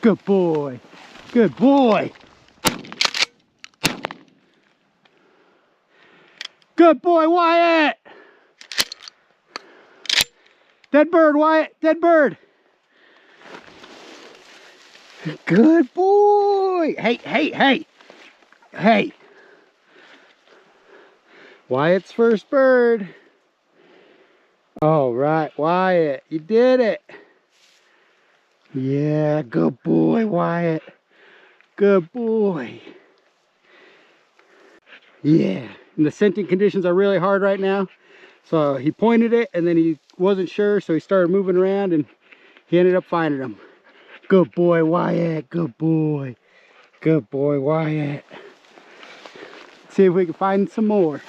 Good boy. Good boy. Good boy, Wyatt. Dead bird, Wyatt. Dead bird. Good boy. Hey, hey, hey. Hey. Wyatt's first bird. All right, Wyatt. You did it. Yeah, good boy, Wyatt. Good boy. Yeah. And the scenting conditions are really hard right now. So he pointed it and then he wasn't sure. So he started moving around and he ended up finding him. Good boy, Wyatt. Good boy. Good boy, Wyatt. See if we can find some more.